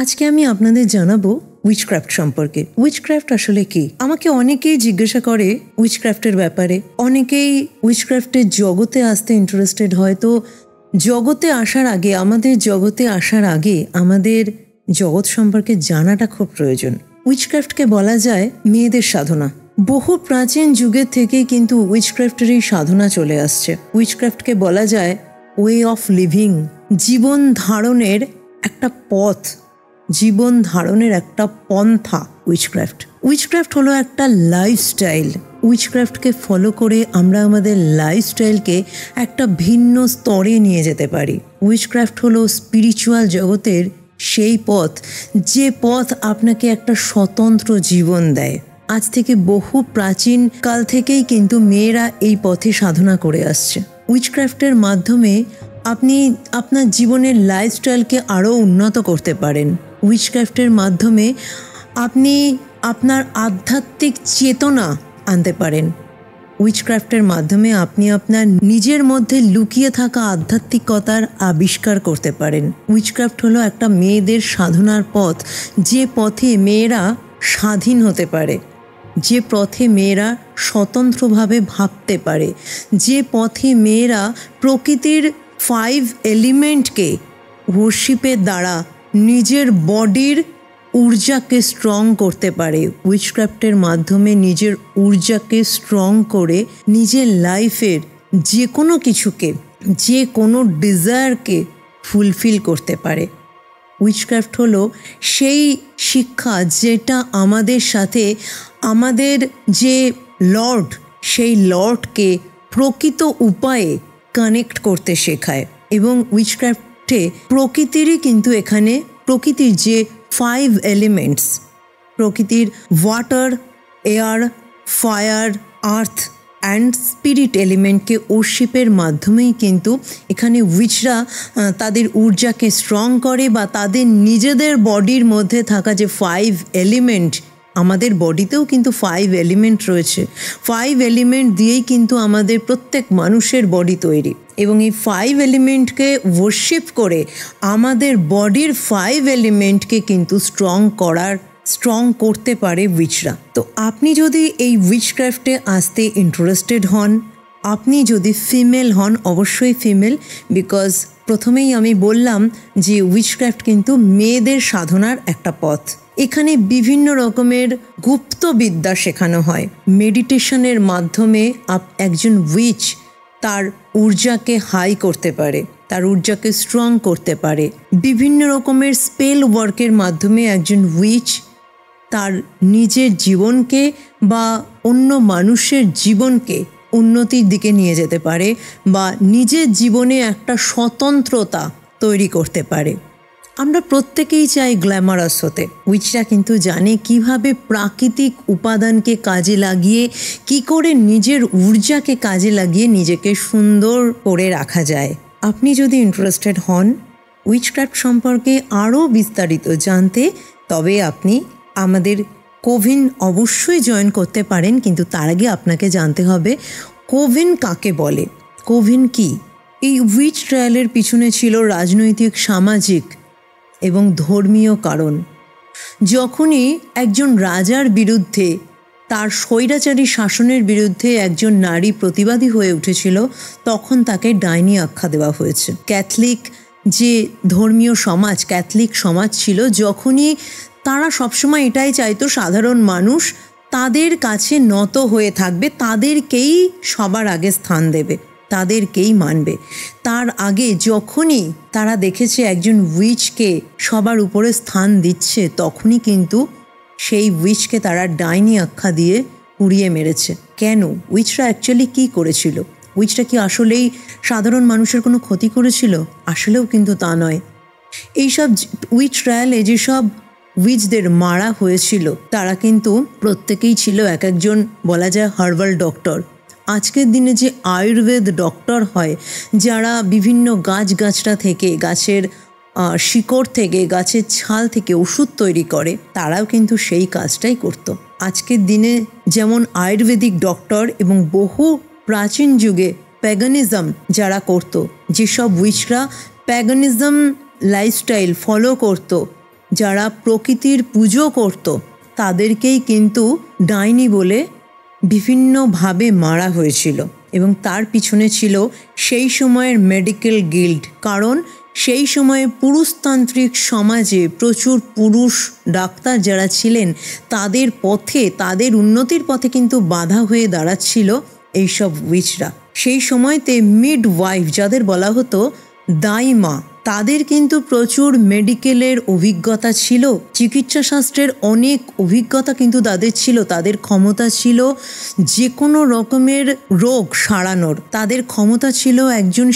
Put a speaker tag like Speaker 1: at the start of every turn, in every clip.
Speaker 1: আজকে আমি আপনাদের জানাবো উইচক্রাফট সম্পর্কে। উইচক্রাফট আসলে কি? আমাকে অনেকেই জিজ্ঞাসা করে উইচক্রাফটের ব্যাপারে। অনেকেই উইচক্রাফটের জগতে আসতে ইন্টারেস্টেড হয়। তো জগতে আসার আগে, আমাদের জগৎ সম্পর্কে জানাটা খুব প্রয়োজন। উইচক্রাফটকে বলা যায় মেয়েদের সাধনা। বহু প্রাচীন যুগের থেকেই কিন্তু উইচক্রাফটের এই সাধনা চলে আসছে। উইচক্রাফটকে বলা যায় ওয়ে অফ লিভিং, জীবন ধারণের একটা পথ, জীবন ধারণের একটা পন্থা। উইচক্রাফট হলো একটা লাইফস্টাইল। উইচক্রাফটকে ফলো করে আমরা আমাদের লাইফস্টাইলকে একটা ভিন্ন স্তরে নিয়ে যেতে পারি। উইচক্রাফট হলো স্পিরিচুয়াল জগতের সেই পথ, যে পথ আপনাকে একটা স্বতন্ত্র জীবন দেয়। আজ থেকে বহু প্রাচীন কাল থেকেই কিন্তু মেয়েরা এই পথে সাধনা করে আসছে। উইচক্রাফটের মাধ্যমে আপনি আপনার জীবনের লাইফস্টাইলকে আরও উন্নত করতে পারেন। উইচক্রাফটের মাধ্যমে আপনি আপনার আধ্যাত্মিক চেতনা আনতে পারেন। উইচক্রাফটের মাধ্যমে আপনি আপনার নিজের মধ্যে লুকিয়ে থাকা আধ্যাত্মিকতার আবিষ্কার করতে পারেন। উইচক্রাফট হলো একটা মেয়েদের সাধনার পথ, যে পথে মেয়েরা স্বাধীন হতে পারে, যে পথে মেয়েরা স্বতন্ত্রভাবে ভাবতে পারে, যে পথে মেয়েরা প্রকৃতির 5 এলিমেন্টকে ওয়ার্শিপের দ্বারা নিজের বডির ঊর্জাকে স্ট্রং করতে পারে। উইচক্রাফটের মাধ্যমে নিজের ঊর্জাকে স্ট্রং করে নিজের লাইফের যে কোনো কিছুকে, যে কোনো ডিজায়ারকে ফুলফিল করতে পারে। উইচক্রাফট হলো সেই শিক্ষা যেটা আমাদের সাথে আমাদের যে লর্ড, সেই লর্ডকে প্রকৃত উপায়ে কানেক্ট করতে শেখায়। এবং উইচক্রাফটে প্রকৃতিরই কিন্তু এখানে প্রকৃতির যে 5 এলিমেন্টস, প্রকৃতির water, air, fire, earth and spirit এলিমেন্টকে ওরশিপের মাধ্যমেই কিন্তু এখানে উইচরা তাদের ঊর্জাকে স্ট্রং করে, বা তাদের নিজেদের বডির মধ্যে থাকা যে 5 এলিমেন্ট, আমাদের বডিতেও কিন্তু 5 এলিমেন্ট রয়েছে। 5 এলিমেন্ট দিয়েই কিন্তু আমাদের প্রত্যেক মানুষের বডি তৈরি, এবং এই 5 এলিমেন্টকে ওয়ার্শিপ করে আমাদের বডির 5 এলিমেন্টকে কিন্তু স্ট্রং করতে পারে উইচরা। তো আপনি যদি এই উইচক্রাফটে আসতে ইন্টারেস্টেড হন, আপনি যদি ফিমেল হন, অবশ্যই ফিমেল, বিকজ প্রথমেই আমি বললাম যে উইচক্রাফট কিন্তু মেয়েদের সাধনার একটা পথ। এখানে বিভিন্ন রকমের গুপ্ত বিদ্যা শেখানো হয়। মেডিটেশনের মাধ্যমে একজন উইচ তার ঊর্জাকে হাই করতে পারে, তার ঊর্জাকে স্ট্রং করতে পারে। বিভিন্ন রকমের স্পেল ওয়ার্কের মাধ্যমে একজন উইচ তার নিজের জীবনকে বা অন্য মানুষের জীবনকে উন্নতির দিকে নিয়ে যেতে পারে, বা নিজের জীবনে একটা স্বতন্ত্রতা তৈরি করতে পারে। আমরা প্রত্যেকেই চাই গ্ল্যামারাস হতে। উইচরা কিন্তু জানে কিভাবে প্রাকৃতিক উপাদানকে কাজে লাগিয়ে, কি করে নিজের ঊর্জাকে কাজে লাগিয়ে নিজেকে সুন্দর করে রাখা যায়। আপনি যদি ইন্টারেস্টেড হন উইচক্রাফট সম্পর্কে আরও বিস্তারিত জানতে, তবে আপনি আমাদের কোভিন অবশ্যই জয়েন করতে পারেন। কিন্তু তার আগে আপনাকে জানতে হবে কোভিন কাকে বলে, কোভিন কি। এই উইচ ট্রায়ালের পিছনে ছিল রাজনৈতিক, সামাজিক এবং ধর্মীয় কারণ। যখনই একজন রাজার বিরুদ্ধে, তার স্বৈরাচারী শাসনের বিরুদ্ধে একজন নারী প্রতিবাদী হয়ে উঠেছিল, তখন তাকে ডাইনি আখ্যা দেওয়া হয়েছে। ক্যাথলিক যে ধর্মীয় সমাজ, ক্যাথলিক সমাজ ছিল, যখনই তারা সবসময় এটাই চাইতো সাধারণ মানুষ তাদের কাছে নত হয়ে থাকবে, তাদেরকেই সবার আগে স্থান দেবে, তাদেরকেই মানবে। তার আগে যখনই তারা দেখেছে একজন উইচকে সবার উপরে স্থান দিচ্ছে, তখনই কিন্তু সেই উইচকে তারা ডাইনি আখ্যা দিয়ে উড়িয়ে মেরেছে। কেন? উইচরা অ্যাকচুয়ালি কী করেছিল? উইচরা কি আসলেই সাধারণ মানুষের কোনো ক্ষতি করেছিল? আসলেও কিন্তু তা নয়। এইসব উইচ ট্রায়ালে যেসব উইচদের মারা হয়েছিল, তারা কিন্তু প্রত্যেকেই ছিল একজন বলা যায় হার্বাল ডক্টর। আজকের দিনে যে আয়ুর্বেদ ডক্টর হয়, যারা বিভিন্ন গাছগাছড়া থেকে, গাছের শিকড় থেকে, গাছের ছাল থেকে ওষুধ তৈরি করে, তারাও কিন্তু সেই কাজটাই করত। আজকের দিনে যেমন আয়ুর্বেদিক ডক্টর এবং বহু প্রাচীন যুগে প্যাগানিজম যারা করত, যেসব উইচরা প্যাগানিজম লাইফস্টাইল ফলো করত, যারা প্রকৃতির পুজো করত তাদেরকেই কিন্তু ডাইনি বলে বিভিন্নভাবে মারা হয়েছিল। এবং তার পিছনে ছিল সেই সময়ের মেডিকেল গিল্ড, কারণ সেই সময়ে পুরুষতান্ত্রিক সমাজে প্রচুর পুরুষ ডাক্তার যারা ছিলেন তাদের পথে, তাদের উন্নতির পথে কিন্তু বাধা হয়ে দাঁড়াচ্ছিল এইসব উইচরা। সেই সময়তে মিডওয়াইফ যাদের বলা হতো দাইমা, তাদের কিন্তু প্রচুর মেডিকেলের অভিজ্ঞতা ছিল, চিকিৎসা শাস্ত্রের অনেক অভিজ্ঞতা কিন্তু তাদের ছিল। তাদের ক্ষমতা ছিল যে কোনো রকমের রোগ সারানোর, তাদের ক্ষমতা ছিল একজন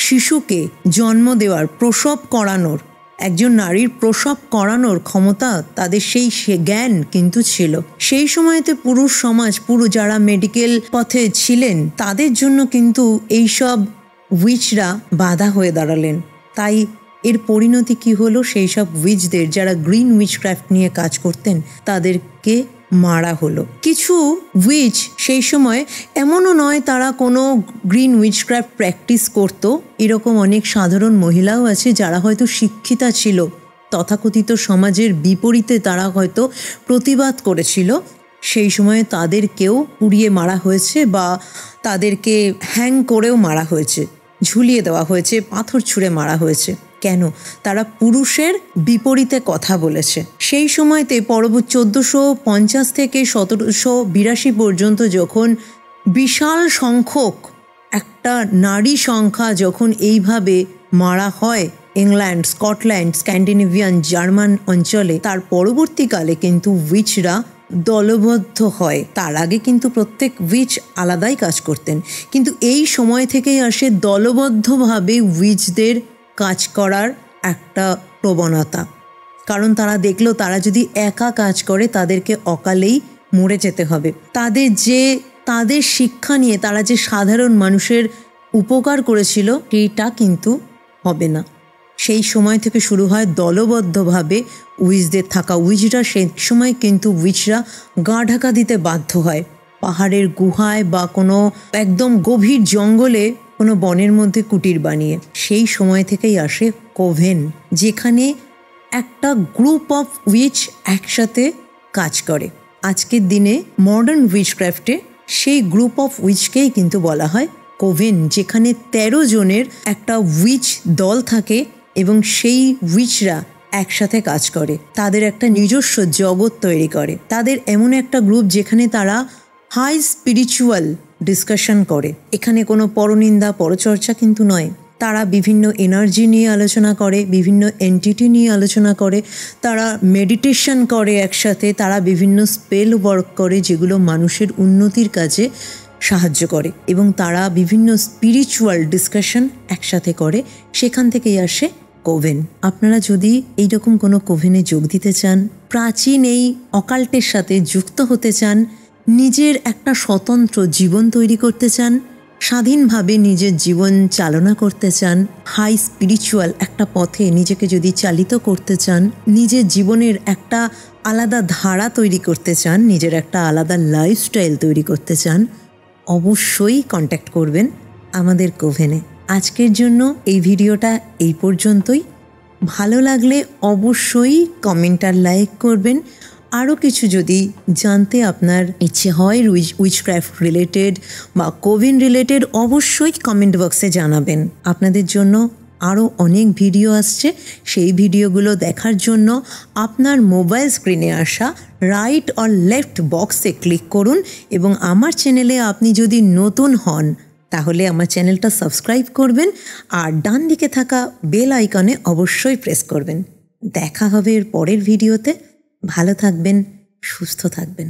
Speaker 1: শিশুকে জন্ম দেওয়ার, প্রসব করানোর, একজন নারীর প্রসব করানোর ক্ষমতা তাদের সেই জ্ঞান কিন্তু ছিল। সেই সময়তে পুরুষ সমাজ, যারা মেডিকেল পথে ছিলেন তাদের জন্য কিন্তু এইসব উইচরা বাধা হয়ে দাঁড়ালেন। তাই এর পরিণতি কি হলো, সেই সব উইচদের যারা গ্রিন উইচক্রাফট নিয়ে কাজ করতেন তাদেরকে মারা হলো। কিছু উইচ সেই সময় এমনও নয় তারা কোনো গ্রিন উইচক্রাফট প্র্যাকটিস করত, এরকম অনেক সাধারণ মহিলাও আছে যারা হয়তো শিক্ষিতা ছিল, তথাকথিত সমাজের বিপরীতে তারা হয়তো প্রতিবাদ করেছিল। সেই সময়ে তাদেরকেও পুড়িয়ে মারা হয়েছে বা তাদেরকে হ্যাং করেও মারা হয়েছে, ঝুলিয়ে দেওয়া হয়েছে, পাথর ছুঁড়ে মারা হয়েছে। কেন? তারা পুরুষের বিপরীতে কথা বলেছে। সেই সময়তে 1450 থেকে 1782 পর্যন্ত যখন বিশাল সংখ্যক একটা নারী সংখ্যা যখন এইভাবে মারা হয় ইংল্যান্ড, স্কটল্যান্ড, স্ক্যান্ডিনেভিয়ান, জার্মান অঞ্চলে, তার পরবর্তীকালে কিন্তু উইচরা দলবদ্ধ হয়। তার আগে কিন্তু প্রত্যেক উইচ আলাদাই কাজ করতেন, কিন্তু এই সময় থেকেই আসে দলবদ্ধভাবে উইচদের কাজ করার একটা প্রবণতা। কারণ তারা দেখলো তারা যদি একা কাজ করে তাদেরকে অকালেই মরে যেতে হবে। তাদের শিক্ষা নিয়ে তারা যে সাধারণ মানুষের উপকার করেছিল সেইটা কিন্তু হবে না। সেই সময় থেকে শুরু হয় দলবদ্ধভাবে উইচদের থাকা। উইচরা সেই সময় কিন্তু উইচরা গা ঢাকা দিতে বাধ্য হয়। পাহাড়ের গুহায় বা কোনো একদম গভীর জঙ্গলে কোনো বনের মধ্যে কুটির বানিয়ে। সেই সময় থেকেই আসে কোভেন, যেখানে একটা গ্রুপ অফ উইচ একসাথে কাজ করে। আজকের দিনে মডার্ন উইচক্রাফটে সেই গ্রুপ অফ উইচকেই কিন্তু বলা হয় কোভেন, যেখানে 13 জনের একটা উইচ দল থাকে এবং সেই উইচরা একসাথে কাজ করে, তাদের একটা নিজস্ব জগৎ তৈরি করে। তাদের এমন একটা গ্রুপ যেখানে তারা হাই স্পিরিচুয়াল ডিসকাশন করে। এখানে কোনো পরনিন্দা পরচর্চা কিন্তু নয়। তারা বিভিন্ন এনার্জি নিয়ে আলোচনা করে, বিভিন্ন এন্টিটি নিয়ে আলোচনা করে, তারা মেডিটেশন করে একসাথে, তারা বিভিন্ন স্পেল ওয়ার্ক করে যেগুলো মানুষের উন্নতির কাজে সাহায্য করে, এবং তারা বিভিন্ন স্পিরিচুয়াল ডিসকাশন একসাথে করে। সেখান থেকেই আসে কোভেন। আপনারা যদি এইরকম কোনো কোভেনে যোগ দিতে চান, প্রাচীন এই অকাল্টের সাথে যুক্ত হতে চান, নিজের একটা স্বতন্ত্র জীবন তৈরি করতে চান, স্বাধীনভাবে নিজের জীবন চালনা করতে চান, হাই স্পিরিচুয়াল একটা পথে নিজেকে যদি চালিত করতে চান, নিজের জীবনের একটা আলাদা ধারা তৈরি করতে চান, নিজের একটা আলাদা লাইফস্টাইল তৈরি করতে চান, অবশ্যই কন্ট্যাক্ট করবেন আমাদের কোভেনে। আজকের জন্য এই ভিডিওটা এই পর্যন্তই। ভালো লাগলে অবশ্যই কমেন্ট আর লাইক করবেন। আরও কিছু যদি জানতে আপনার ইচ্ছে হয় উইচক্রাফট রিলেটেড বা কোভেন রিলেটেড, অবশ্যই কমেন্ট বক্সে জানাবেন। আপনাদের জন্য আরও অনেক ভিডিও আসছে, সেই ভিডিওগুলো দেখার জন্য আপনার মোবাইল স্ক্রিনে আসা রাইট অর লেফট বক্সে ক্লিক করুন, এবং আমার চ্যানেলে আপনি যদি নতুন হন তাহলে আমার চ্যানেলটা সাবস্ক্রাইব করবেন, আর ডান দিকে থাকা বেল আইকনে অবশ্যই প্রেস করবেন। দেখা হবে এর পরের ভিডিওতে। ভালো থাকবেন, সুস্থ থাকবেন।